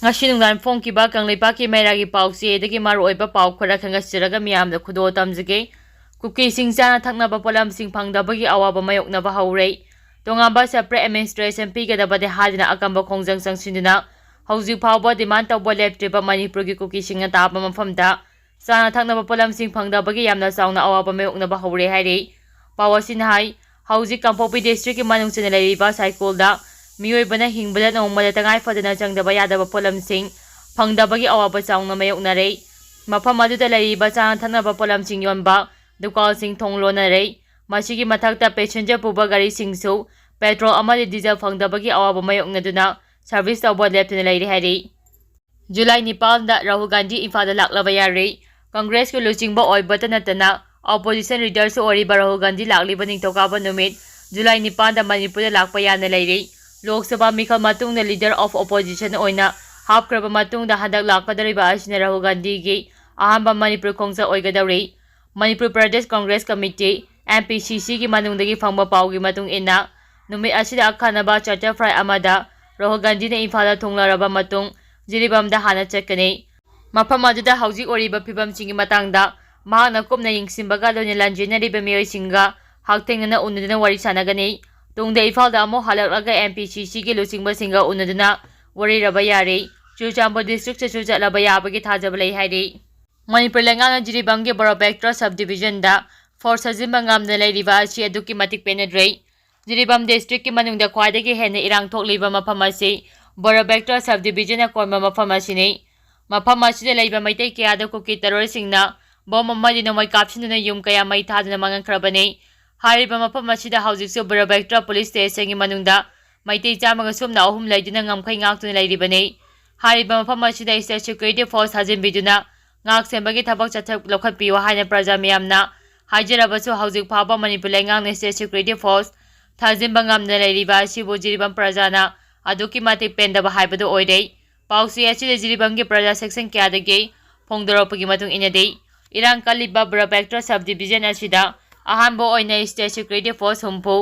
Ngasi nungdan phongkiba kangleipaki mairagi pausi edagi maruoiba pau khora khangasiraga miyamda khudo tamjage Kuki sing Chana thaknaba potlamsing phangdabagi awaba mayoknaba houre tongamba separate administration pigadabade hadina akamba khongjang sangsinduna hauji phawba demand tawba leptriba Manipurgi Kuki sing taba mafamda Chana thaknaba potlamsing phangdabagi yamna sauna awaba mayoknaba houre hairi pawasin hai hauji Kangpokpi district ki manungchina leiriba cycleda मियोइबना हिंगबदा नोंगमदा तंगाई Fadna चंगदबा यादबा पोलमसिंग फंगदबगी अवाबा चाउंगना मयोकनरे मफम अदुदा लैरिबा चाना थनबा पोलमसिंग योनबा दुकानसिंग थोंगलोनरे मसिगी मथक्ता passenger पुबा गाड़ी सिंगसु petrol अमदि diesel फंगदबगी अवाबा मयोकनदुना service तौबा लेप्तना लैरि हैरि जुलाई 9 दा राहुल गांधी इफादा लाक्लबा यारे कांग्रेस को लुचिंगबा ओइबता नतना opposition leader सु ओरिबा राहुल गांधी लाक्लिबा निंगथौकाबा नुमित जुलाई 9 दा मणिपुर लाक्पा याना लैरि लोक सभा मिखल मातुंग लीडर ऑफ ऑपोजिशन ओइना हापक्रब मातुंग हदक लाकदरिबा असिना राहुल गांधी की अहम मणिपुर खोंगसा ओइगदौरी मणिपुर प्रदेश कांग्रेस कमिटी MPCC की मनुंगदगी फंगबा पाउगी मातुंग इना नुमित असिदा अखानबा चार्टर फ्राई अमदा राहुल गांधी ने इम्फाल थोंगलारबा मातुंग जिरिबमदा हाना चकने मफम अदुदा हौजिक ओरिबा फिबम सिंगी मतंगदा महाना कुमना यिंगसिंबगा लोने लांजेनरिबा मियोइसिंगा हाक्थेंगना उन्नदना वारी सानगनी तुंगदे इफालदा अमो हालकलगा MPCC की लुचिंगबसिंगा उन्नदना वरीरबा यारे चुरचांबो डिस्ट्रिक्ट से चलबा याबगी थाजब लै हाइरे मणिपुर लेंगांगा जिरिबंगे बोरोबेक्टर सब डिविजन दा फोर्स हजिंबा ngamna लैरिबा असि अदुकी मतिक पेनद्रै जिरिबम डिस्ट्रिक्ट की मनुंगदा ख्वाइदगी हेने इरांग थोकलिबा मफम असि बोरोबेक्टर सब डिविजन कोइमा मफम असिने मफम असिदे लैबा मैतै कयादा कुकी तरोरसिंगना बम अमदि नोमै कापसिनना युम कया मै थादना मांगखरबने हारिबा मफम असिदा हौजिकसु बोरोबेक्टर पुलिस स्टेशन की मनुंगदा मैतै चामगा सुमना अहुम लैदुना ngamkhai ngakतुना लैरिबने हारिबा मफम असिदा स्टेट सिक्योरिटी फोर्स हाजिनबिदुना ngak sembagi thabak chathak lokhatpiyo haina praja miyamna हाइजरबसु हौजिक फाबा मणिपुर लेंगांगने स्टेट सिक्योरिटी फोर्स थाजिनबा ngamna लैरिबा असिबु जिरिबम प्रजाना अदुकी मतिक पेंदबा हाइबदु ओइरै पाउसी असिदे जिरिबंगे प्रजा सेक्शन क्यादगे फोंगदरपगी मतुंग इनदे इरांग कलिबा बोरोबेक्टर सब डिविजन असिदा अहानबो ओइना स्टेट सिक्योरिटी फोर्स हुमफु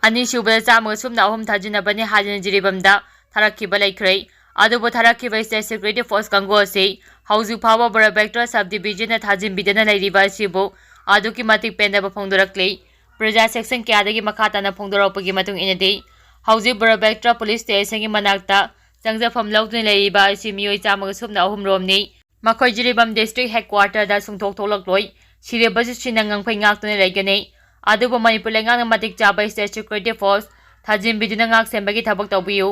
अनिसुबदा चामगा सुमना अहुम थाजिनबने हाजिन जिरिबमदा थारखिबा लैख्रै अदुबो थारखिबा स्टेट सिक्योरिटी फोर्स कंगो असि हौजिक फाबा बोरोबेक्टर सब डिविजन थाजिनबिदना लैरिबा असिबु अदुकी मतिक पेंदबा फोंगदरक्लै प्रजा सेक्शन क्यादगी मखाताना फोंगदरपगी मतुंग इनदे हौजिक बोरोबेक्टर पुलिस स्टेशन की मनाक्ता चंगजफम लौदुना लैरिबा असि मियोइ चामगा सुमना अहुम रोमनि मखोइ जिरिबम डिस्ट्रिक्ट हेडक्वार्टर दा सुंथोक थोलक्लोइ सिरेबसु सिना ngamkhai ngakतुना लैगने अदुबो मणिपुर लेंगांग मतिक चाबा स्टेट सिक्योरिटी फोर्स थाजिनबिदुना ngak सेंबगी थबक तौबियु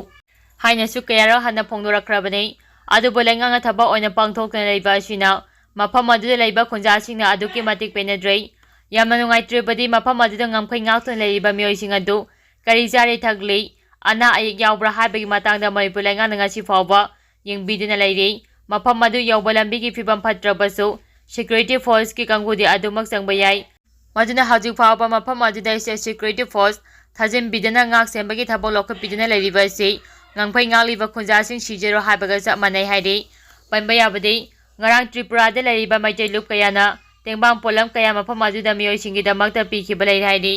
हाइनसु कयारा हन्ना फोंगदरखरबने अदुबो लेंगांग थबक ओइना पांगथोकना लैबा असिना मफम अदुदा लैबा खुंजासिंगना अदुकी मतिक पेनद्रै यामना नुंगाइत्रिबदि मफम अदुदा ngamkhai ngakतुना लैबा मियोइसिंग अदु करी जारे थगलै अना अयेक यावब्रा हाइबगी मतंगदा मणिपुर लेंगांग ngasi फावबा यंगबिदुना लैरै मफम अदु यौबा लंबिगी फिबम फत्रबसु सिक्योरिटी फोर्स की कंगुदी अदुमक चंगबा याय मदुना हजिक फावबा मफम अदुदा स्टेट सिक्योरिटी फोर्स थाजिनबिदना ngak सेंबगी थबक लौखपिदना लैरिबासि ngamkhai ngakलिबा खुंजासिंग सिजेरो हाइबगा चप मानै हाइरे पनबा याबदि ngarang त्रिपुरादा लैरिबा मैतै लुप कयाना तेंबांग पोलम कया मफम अदुदा मियोइसिंगी दमकता पिखिबा लै हाइरे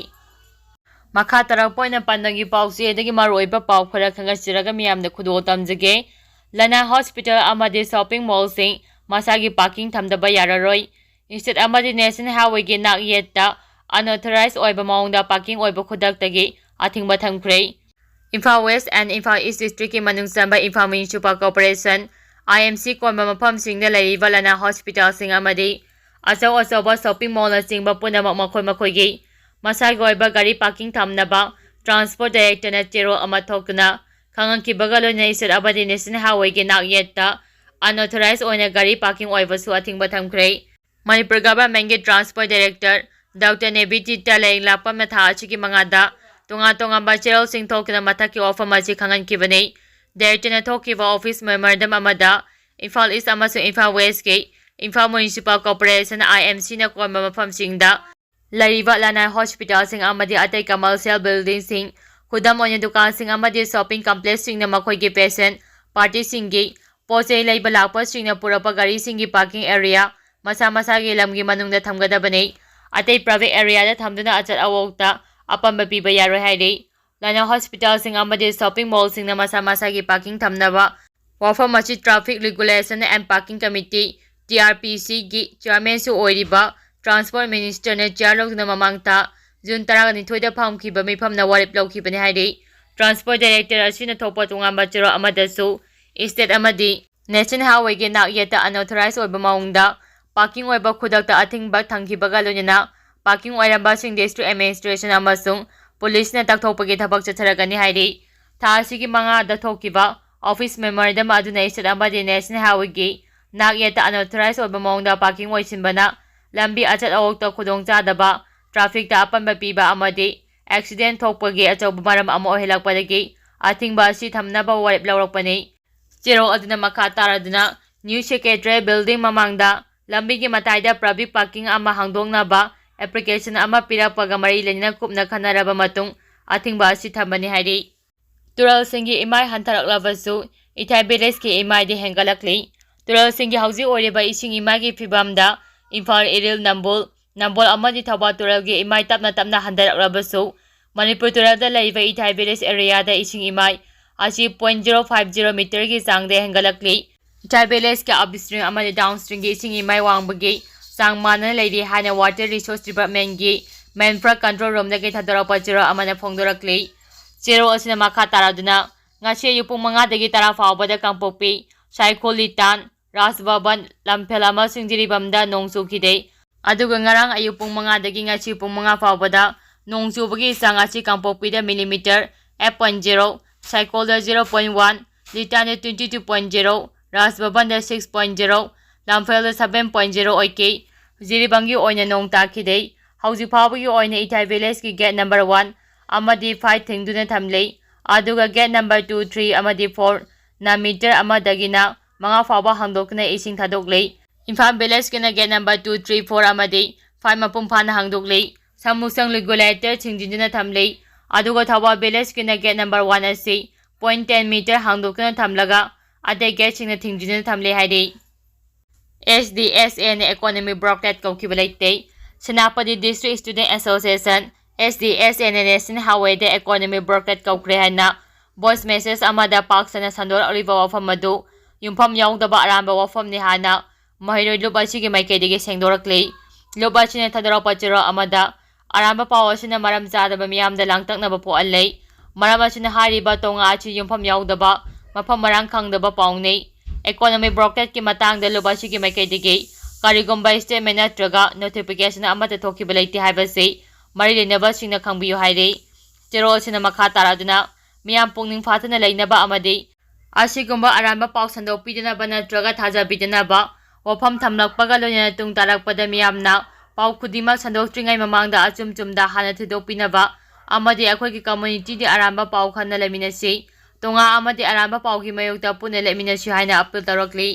मखा तरकपोइना पन्नगी पाउसी एदगी मारोइबा पाउ खरा खंगसिरगा मियामदा खुदो तमजगे लना हॉस्पिटल अमदि शॉपिंग मॉल सिंग मसागी पार्किंग थमदबा याररोइ इंस्टेट अमदि नेशनल हाईवे की नाक येता अनऑथराइज ओइबा माउंगदा पार्किंग ओइबा खुदक्तगी अथिंगबा थमख्रे Imphal west and Imphal east district की मनुंग चंबा इम्फाल म्युनिसिपल कॉर्पोरेशन IMC कोइबा मफम सिंगदा लैरिबा लना हॉस्पिटल सिंग अमदि अचौ अचौबा शॉपिंग मॉल ना चिंबा पुनमक मखोइ मखोइगी मसागी ओइबा गाड़ी पार्किंग थमनबा ट्रांसपोर्ट डायरेक्टर ना चेरो अमा थोकना खंगंकिबगा लोइना इस्टेट अमदि नेशनल हाईवे की नाक येता अनऑथराइज ओइना गाड़ी पार्किंग ओइबसु अथिंगबा थमख्रे मणिपुर गवर्नमेंट के ट्रांसपोर्ट डायरेक्टर डॉक्टर नेबिटी तलेंग लापम था अचिकी मंगादा तोंगा तोंगा चेरो सिंग थोकना मथकी ऑफम अचि खंगंकिबने डायरेक्टर थोकिबा ऑफिस मेमोरेंडम अमदा इम्फाल ईस्ट अमसु इम्फाल वेस्ट के इम्फाल म्युनिसिपल कॉर्पोरेशन IMC ना कोइबा मफम सिंगदा लैरिबा लना हॉस्पिटल सिंग अमदि अतै कमर्शियल बिल्डिंग सिंग खुदम ओइना दुकान सिंग अमदि शॉपिंग कॉम्प्लेक्स सिंग ना मखोइगी पेशेंट पार्टी सिंगी पोचे लैबा लाकपा सिंग ना पुरपा गाड़ी सिंगी पार्किंग एरिया मसा मसागी लमगी मनुंगदा थमगदबने अतै प्राइवेट एरिया दा थमदुना अचत अवोक्ता अपंबा पीबा यारोइ हाइरे लना हॉस्पिटल सिंग अमदि शॉपिंग मॉल सिंग ना मसा मसागी पार्किंग थमनबा ꯋꯥꯐꯝ ꯑꯁꯤ ꯇ꯭ꯔꯥꯐꯤꯛ ꯔꯤꯒꯨꯂꯦꯁꯟ ꯑꯦꯟड ꯄꯥꯔꯀꯤꯡ ꯀꯃꯤꯇꯤ (TRPC)ꯒꯤ ꯆꯦꯌꯔꯃꯦꯟꯁꯨ ꯑꯣꯏꯔꯤꯕ ꯇ꯭ꯔꯥꯟꯁꯄꯣꯔꯠ ꯃꯤꯅꯤꯁꯇꯔꯅ ꯆꯦꯌꯔ ꯂꯧꯗꯨꯅ ꯃꯃꯥꯡ ꯊꯥ ꯖꯨꯟ 12ꯗ ꯐꯝꯈꯤꯕ ꯃꯤꯐꯝꯅ ꯋꯥꯔꯦꯞ ꯂꯧꯈꯤꯕꯅꯤ ꯍꯥꯏꯔꯤ꯫ ꯇ꯭ꯔꯥꯟꯁꯄꯣꯔꯠ ꯗꯥꯏꯔꯦꯛꯇꯔ ꯑꯁꯤꯅ ꯊꯣꯛꯄ ꯇꯣꯉꯥꯟꯕ ꯆꯦꯔꯣꯜ ꯑꯃꯗꯁꯨ ꯏꯁꯇꯦꯠ ꯑꯃꯗꯤ ꯅꯦꯁꯅꯦꯜ ꯍꯥꯏꯋꯦꯒꯤ ꯅꯥꯛ ꯌꯦꯠꯇ ꯑꯟꯑꯣꯊꯣꯔꯥꯏꯖ ꯑꯣꯏꯕ ꯃꯑꯣꯡꯗ ꯄꯥꯔꯀꯤꯡ ꯑꯣꯏꯕ ꯈꯨꯗꯛꯇ ꯑꯊꯤꯡꯕ ꯊꯝꯈꯤꯕꯒ ꯂꯣꯏꯅꯅ ꯄꯥꯔꯀꯤꯡ ꯑꯣꯏꯔꯝꯕꯁꯤꯡ ꯗꯤꯁꯇ꯭ꯔꯤꯛ ꯑꯦꯗꯃꯤꯅꯤꯁꯇ꯭ꯔꯦꯁꯟ ꯑꯃꯁꯨꯡ ꯄꯨꯂꯤꯁꯅ ꯇꯛꯊꯣꯛꯄꯒꯤ ꯊꯕꯛ ꯆꯠꯊꯔꯒꯅꯤ ꯍꯥꯏꯔꯤ꯫ ꯊꯥ ꯑꯁꯤꯒꯤ 5ꯗ ꯊꯣꯛꯈꯤꯕ ꯑꯣꯐꯤꯁ ꯃꯦꯃꯣꯔꯦꯟꯗꯝ ꯑꯗꯨꯅ ꯏꯁꯇꯦꯠ ꯑꯃꯗꯤ ꯅꯦꯁꯅꯦꯜ ꯍꯥꯏꯋꯦꯒꯤ ꯅꯥꯛ ꯌꯦꯠꯇ ꯑꯟꯑꯣꯊꯣꯔꯥꯏꯖ ꯑꯣꯏꯕ ꯃꯑꯣꯡꯗ ꯄꯥꯔꯀꯤꯡ ꯑꯣꯏꯁꯤꯟꯕꯅ ꯂꯝꯕꯤ ꯑꯆꯠ ꯑꯋꯣꯛꯇ ꯈꯨꯗꯣꯡꯆꯥꯗꯕ, ꯇ꯭ꯔꯥꯐꯤꯛꯇ ꯑꯄꯟꯕ ꯄꯤꯕ ꯑꯃꯗꯤ ꯑꯦꯛꯁꯤꯗꯦꯟꯠ ꯊꯣꯛꯄꯒꯤ ꯑꯆꯧꯕ ꯃꯔꯝ ꯑꯃ ꯑꯣꯏꯍꯜꯂꯛꯄꯗꯒꯤ ꯑꯊꯤꯡꯕ ꯑꯁꯤ ꯊꯝꯅꯕ ꯋꯥꯔꯦꯞ ꯂꯧꯔꯛꯄꯅꯤ꯫ ꯆꯦꯔꯣꯜ ꯑꯗꯨꯅ ꯃꯈꯥ ꯇꯥꯔꯗꯨꯅ ꯅ꯭ꯌꯨ ꯁꯦꯀ꯭ꯔꯦꯇꯔꯤꯌꯦꯠ ꯕꯤꯜꯗꯤꯡ ꯃꯃꯥꯡꯗ ꯂꯝꯕꯤꯒꯤ ꯃꯇꯥꯏꯗ ꯄꯕ꯭ꯂꯤꯛ ꯄꯥꯔꯀꯤꯡ ꯑꯃ ꯍꯥꯡꯗꯣꯛꯅꯕ ꯑꯦꯄ꯭ꯂꯤꯀꯦꯁꯟ ꯑꯃ ꯄꯤꯔꯛꯄꯒ ꯃꯔꯤ ꯂꯩꯅꯅ ꯀꯨꯞꯅ ꯈꯟꯅꯔꯕ ꯃꯇꯨꯡ ꯑꯊꯤꯡꯕ ꯑꯁꯤ ꯊꯝꯕꯅꯤ ꯍꯥꯏꯔꯤ꯫ ꯇꯨꯔꯦꯜꯁꯤꯡꯒꯤ ꯏꯃꯥꯏ ꯍꯟꯊꯔꯛꯂꯕꯁꯨ ꯏꯊꯥꯏ ꯚꯤꯂꯦꯖꯀꯤ ꯏꯃꯥꯏꯗꯤ ꯍꯦꯟꯒꯠꯂꯛꯂꯤ꯫ ꯇꯨꯔꯦꯜꯁꯤꯡꯒꯤ ꯍꯧꯖꯤꯛ ꯑꯣꯏꯔꯤꯕ ꯏꯁꯤꯡ ꯏꯃꯥꯏꯒꯤ ꯐꯤꯚꯝꯗ ꯏꯝꯐꯥꯜ ꯏꯔꯤꯜ, ꯅꯝꯕꯣꯜ ꯑꯃꯗꯤ ꯊꯧꯕꯥꯜ ꯇꯨꯔꯦꯜꯒꯤ ꯏꯃꯥꯏ ꯇꯞꯅ ꯇꯞꯅ ꯍꯟꯊꯔꯛꯂꯕꯁꯨ ꯃꯅꯤꯄꯨꯔ ꯇꯨꯔꯦꯜꯗ ꯂꯩꯔꯤꯕ ꯏꯊꯥꯏ ꯚꯤꯂꯦꯖ ꯑꯦꯔꯤꯌꯥꯗ ꯏꯁꯤꯡ ꯏꯃꯥꯏ ꯑꯁꯤ .050 ꯃꯤꯇꯔꯒꯤ ꯆꯥꯡꯗ ꯍꯦꯟꯒꯠꯂꯛꯂꯤ꯫ ꯏꯊꯥꯏ ꯚꯤꯂꯦꯖꯀꯤ ꯑꯞꯁ꯭ꯇ꯭ꯔꯤꯝ ꯑꯃꯗꯤ ꯗꯥꯎꯟꯁ꯭ꯇ꯭ꯔꯤꯝꯒꯤ ꯏꯁꯤꯡ ꯏꯃꯥꯏ ꯋꯥꯡꯕꯒꯤ ꯆꯥꯡ ꯃꯥꯟꯅꯅ ꯂꯩꯔꯤ ꯍꯥꯏꯅ ꯋꯥꯇꯔ ꯔꯤꯁꯣꯔꯁ ꯗꯤꯄꯥꯔꯠꯃꯦꯟꯠꯒꯤ ꯃꯦꯟ ꯐ꯭ꯂꯗ ꯀꯟꯇ꯭ꯔꯣꯜ ꯔꯨꯝꯗꯒꯤ ꯊꯥꯗꯣꯔꯛꯄ ꯆꯦꯔꯣꯜ ꯑꯃꯅ ꯐꯣꯡꯗꯣꯔꯛꯂꯤ꯫ ꯆꯦꯔꯣꯜ ꯑꯁꯤꯅ ꯃꯈꯥ ꯇꯥꯔꯗꯨꯅ ꯉꯁꯤ ꯑꯌꯨꯛ ꯄꯨꯡ 5ꯗꯒꯤ 10 ꯐꯥꯎꯕꯗ ꯀꯥꯡꯄꯣꯛꯄꯤ, ꯁꯥꯏꯈꯣꯜ, ꯂꯤꯇꯥꯟ, ꯔꯥꯖꯕꯕꯟ, ꯂꯝꯐꯦꯜ ꯑꯃꯁꯨꯡ ꯖꯤꯔꯤꯕꯥꯝꯗ ꯅꯣꯡ ꯆꯨꯈꯤꯗꯦ꯫ ꯑꯗꯨꯒ ꯉꯔꯥꯡ ꯑꯌꯨꯛ ꯄꯨꯡ 5ꯗꯒꯤ ꯉꯁꯤ ꯄꯨꯡ 5 ꯐꯥꯎꯕꯗ ꯅꯣꯡ ꯆꯨꯕꯒꯤ ꯆꯥꯡ ꯑꯁꯤ ꯀꯥꯡꯄꯣꯛꯄꯤꯗ ꯃꯤꯂꯤꯃꯤꯇꯔ 8.0, ꯁꯥꯏꯈꯣꯜꯗ 0.1, ꯂꯤꯇꯥꯟꯗ 22.0, ꯔꯥꯖꯕꯕꯟꯗ 6.0, ꯂꯝꯐꯦꯜꯗ 7.0 ꯑꯣꯏꯈꯤ꯫ ꯖꯤꯔꯤꯕꯥꯝꯒꯤ ꯑꯣꯏꯅ ꯅꯣꯡ ꯇꯥꯈꯤꯗꯦ꯫ ꯍꯧꯖꯤꯛ ꯐꯥꯎꯕꯒꯤ ꯑꯣꯏꯅ ꯏꯊꯥꯏ ꯚꯤꯂꯦꯖꯀꯤ ꯒꯦꯠ ꯅꯝꯕꯔ 1 ꯑꯃꯗꯤ 5 ꯊꯤꯡꯗꯨꯅ ꯊꯝꯂꯤ꯫ ꯑꯗꯨꯒ ꯒꯦꯠ ꯅꯝꯕꯔ 2, 3 ꯑꯃꯗꯤ 4 ꯅ ꯃꯤꯇꯔ 1ꯗꯒꯤꯅ 5 ꯐꯥꯎꯕ ꯍꯥꯡꯗꯣꯛꯇꯨꯅ ꯏꯁꯤꯡ ꯊꯥꯗꯣꯛꯂꯤ꯫ ꯏꯝꯐꯥꯜ ꯚꯤꯂꯦꯖꯀꯤꯅ ꯒꯦꯠ ꯅꯝꯕꯔ 2, 3, 4 ꯑꯃꯗꯤ 5 ꯃꯄꯨꯡ ꯐꯥꯅ ꯍꯥꯡꯗꯣꯛꯂꯤ꯫ ꯁꯃꯨꯁꯪ ꯔꯤꯒꯨꯂꯦꯇꯔ ꯊꯤꯡꯖꯤꯟꯗꯨꯅ ꯊꯝꯂꯤ꯫ ꯑꯗꯨꯒ ꯊꯧꯕꯥꯜ ꯚꯤꯂꯦꯖꯀꯤꯅ ꯒꯦꯠ ꯅꯝꯕꯔ 1 ꯑꯁꯤ .10 ꯃꯤꯇꯔ ꯍꯥꯡꯗꯣꯛꯇꯨꯅ ꯊꯝꯂꯒ ꯑꯇꯩ ꯒꯦꯠꯁꯤꯡꯅ ꯊꯤꯡꯖꯤꯟꯗꯨꯅ ꯊꯝꯂꯤ ꯍꯥꯏꯔꯤ꯫ SDSAꯅ ꯏꯀꯣꯅꯣꯃꯤꯛ ꯕ꯭ꯂꯣꯀꯦꯗ ꯀꯧꯈꯤꯕ ꯂꯩꯇꯦ꯫ ꯁꯦꯅꯥꯄꯇꯤ ꯗꯤꯁꯇ꯭ꯔꯤꯛ ꯁ꯭ꯇꯨꯗꯦꯟꯠ ꯑꯦꯁꯣꯁꯤꯌꯦꯁꯟ (SDSAꯅ ꯅꯦꯁꯅꯦꯜ ꯍꯥꯏꯋꯦꯗ ꯏꯀꯣꯅꯣꯃꯤꯛ ꯕ꯭ꯂꯣꯀꯦꯗ ꯀꯧꯈ꯭ꯔꯦ ꯍꯥꯏꯅ ꯚꯣꯏꯁ ꯃꯦꯁꯦꯖ ꯑꯃꯗ ꯄꯥꯛ ꯁꯟꯅ ꯁꯟꯗꯣꯔꯛꯂꯤꯕ ꯋꯥꯐꯝ ꯑꯗꯨ ꯌꯨꯝꯐꯝ ꯌꯥꯎꯗꯕ ꯑꯔꯥꯟꯕ ꯋꯥꯐꯝꯅꯤ ꯍꯥꯏꯅ ꯃꯍꯩꯔꯣꯏ ꯂꯨꯞ ꯑꯁꯤꯒꯤ ꯃꯥꯏꯀꯩꯗꯒꯤ ꯁꯦꯡꯗꯣꯔꯛꯂꯤ꯫ ꯂꯨꯞ ꯑꯁꯤꯅ ꯊꯥꯗꯣꯔꯛꯄ ꯆꯦꯔꯣꯜ ꯑꯃꯗ ꯑꯔꯥꯟꯕ ꯄꯥꯎ ꯑꯁꯤꯅ ꯃꯔꯝ ꯆꯥꯗꯕ ꯃꯤꯌꯥꯝꯗ ꯂꯥꯡꯇꯛꯅꯕ ꯄꯣꯛꯍꯜꯂꯦ꯫ ꯃꯔꯝ ꯑꯁꯤꯅ ꯍꯥꯏꯔꯤꯕ ꯇꯣꯉꯥ ꯑꯁꯤ ꯌꯨꯝꯐꯝ ꯌꯥꯎꯗꯕ, ꯃꯐꯝ ꯃꯔꯥꯡ ꯈꯪꯗꯕ ꯄꯥꯎꯅꯤ꯫ ꯏꯀꯣꯅꯣꯃꯤꯛ ꯕ꯭ꯂꯣꯀꯦꯗꯀꯤ ꯃꯇꯥꯡꯗ ꯂꯨꯞ ꯑꯁꯤꯒꯤ ꯃꯥꯏꯀꯩꯗꯒꯤ ꯀꯔꯤꯒꯨꯝꯕ ꯁ꯭ꯇꯦꯠꯃꯦꯟꯠ ꯅꯠꯇ꯭ꯔꯒ ꯅꯣꯇꯤꯐꯤꯀꯦꯁꯟ ꯑꯃꯠꯇ ꯊꯣꯛꯈꯤꯕ ꯂꯩꯇꯦ ꯍꯥꯏꯕꯁꯤ ꯃꯔꯤ ꯂꯩꯅꯕꯁꯤꯡꯅ ꯈꯪꯕꯤꯌꯨ ꯍꯥꯏꯔꯤ꯫ ꯆꯦꯔꯣꯜ ꯑꯁꯤꯅ ꯃꯈꯥ ꯇꯥꯔꯗꯨꯅ ꯃꯤꯌꯥꯝ ꯄꯨꯛꯅꯤꯡ ꯐꯥꯊꯅ ꯂꯩꯅꯕ ꯑꯃꯗꯤ ꯑꯁꯤꯒꯨꯝꯕ ꯑꯔꯥꯟꯕ ꯄꯥꯎ ꯁꯟꯗꯣꯛꯄꯤꯗꯅꯕ ꯅꯠꯇ꯭ꯔꯒ ꯊꯥꯖꯕꯤꯗꯅꯕ ꯋꯥꯐꯝ ꯊꯝꯂꯛꯄꯒ ꯂꯣꯏꯅꯅ ꯇꯨꯡ ꯇꯥꯔꯛꯄꯗ ꯃꯤꯌꯥꯝꯅ ꯄꯥꯎ ꯈꯨꯗꯤꯡꯃꯛ ꯁꯟꯗꯣꯛꯇ꯭ꯔꯤꯉꯩ ꯃꯃꯥꯡꯗ ꯑꯆꯨꯝ-ꯆꯨꯝꯗ ꯍꯥꯟꯅ ꯊꯤꯗꯣꯛꯄꯤꯅꯕ ꯑꯃꯗꯤ ꯑꯩꯈꯣꯏꯒꯤ ꯀꯝꯃ꯭ꯌꯨꯅꯤꯇꯤꯗꯤ ꯑꯔꯥꯟꯕ ꯄꯥꯎ ꯈꯟꯅ ꯂꯩꯃꯤꯟꯅꯁꯤ, ꯇꯣꯉꯥ ꯑꯃꯗꯤ ꯑꯔꯥꯟꯕ ꯄꯥꯎꯒꯤ ꯃꯥꯌꯣꯛꯇ ꯄꯨꯟꯅ ꯂꯦꯞꯃꯤꯟꯅꯁꯤ ꯍꯥꯏꯅ ꯑꯄꯤꯜ ꯇꯧꯔꯛꯂꯤ꯫